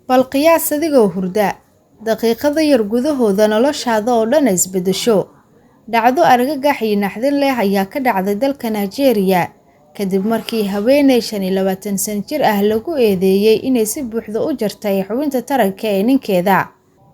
bal qiyaas adigoo hurda daqiiqada yar gudahooda noloshaada oo dhan isbedesho. Dhacdo argagax iyo naxdin leh ayaa ka dhacday dalka Nigeria kadib markii haweeney 25 sano jir ah lagu eedeeyay inay si buuxda u jartay xubinta taranka ee ninkeeda.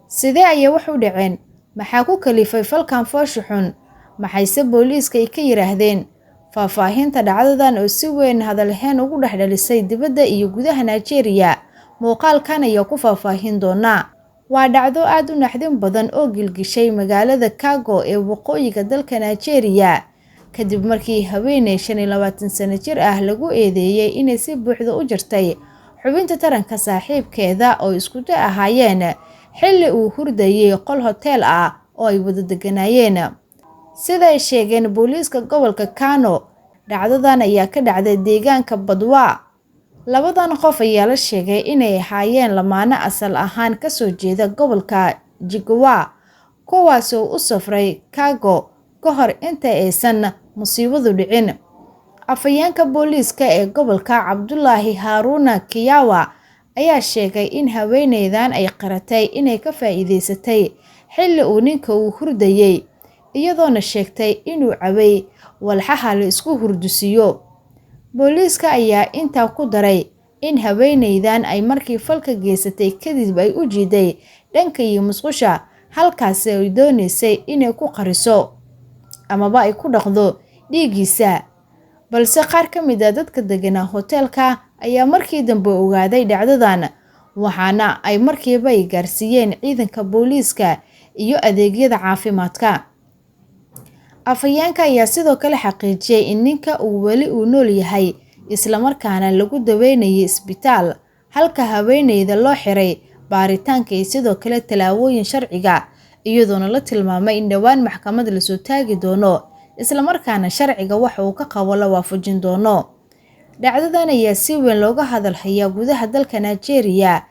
Sidee ayay wax u dhaceen? Maxaa ku kalifay falkan foosho xun? Maxayse booliiska ay ka yiraahdeen? Faahfaahinta dhacdadan oo si weyn hadalhayn ugu dhexdhalisay dibadda iyo gudaha Nigeria. Muuqaalkan ayaa ku faahfaahin doona. Waa dhacdo aad u naxdin badan oo gilgishay magaalada Kano ee waqooyiga dalka Nigeria kadib markii haweeney 25 sano jir ah lagu eedeeyay inay si buuxda u jartay xubinta taranka saaxiibkeeda oo isku ahaayeen xilli uu hurdayay qol hotel ah oo ay wada deganayeen. Sida ay sheegeen booliiska gobolka Kano, dhacdadan ayaa ka dhacday deegaanka Badwa. Labadan qof ayaa la sheegay inay ahaayeen lamaane asal ahaan ka soo jeeda gobolka Jigawa, kuwaas oo u safray Kano ka hor inta aysan musiibadu dhicin. Afhayeenka booliiska ee gobolka Cabdullaahi Haruna Kiyawa ayaa sheegay in haweeneydan ay qaratay inay ka faa'iideysatay xilli uu ninka uu hurdayay, iyadoona sheegtay inuu cabay walxaha la isku hurdusiyo. Booliiska ayaa intaa ku daray in haweeneydan ay markii falka geysatay kadib ay u jiiday dhanka iyo musqusha, halkaas ay doonaysay inay ku qariso amaba ay ku dhaqdo dhiigiisa. Balse qaar ka mid ah dadka deganaa hotelka ayaa markii dambe ogaaday dhacdadan, waxaana ay markiiba ay gaarsiiyeen ciidanka booliiska iyo adeegyada caafimaadka. Afhayeenka ayaa sidoo kale xaqiijiyay in ninka uu weli nool yahay isla markaana lagu daweynayay isbitaal, halka haweeneyda loo xiray baaritaanka iyo sidoo kale talaabooyin sharciga, iyadoona la tilmaamay in dhawaan maxkamad la soo taagi doono isla markaana sharciga waxa uu ka qabo la waafajin doono. Dhacdadan ayaa si weyn looga hadalhayaa gudaha dalka Nigeria,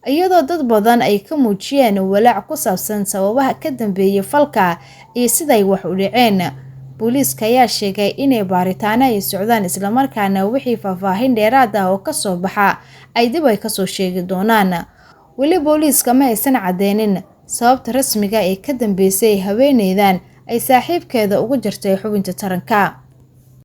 iyadoo dad badan ay ka muujiyeen walaac ku saabsan sababaha ka dambeeyay falka iyo sida ay wax u dhaceen. Booliiska ayaa sheegay inay baaritaano ay socdaan isla markaana wixii faahfaahin dheeraad ah oo ka soo baxa ay dib ka soo sheegi doonaan. Weli booliiska ma aysan cadeynin sababta rasmiga ee ka dambeysay haweeneydan ay saaxiibkeeda uga jartay xubinta taranka.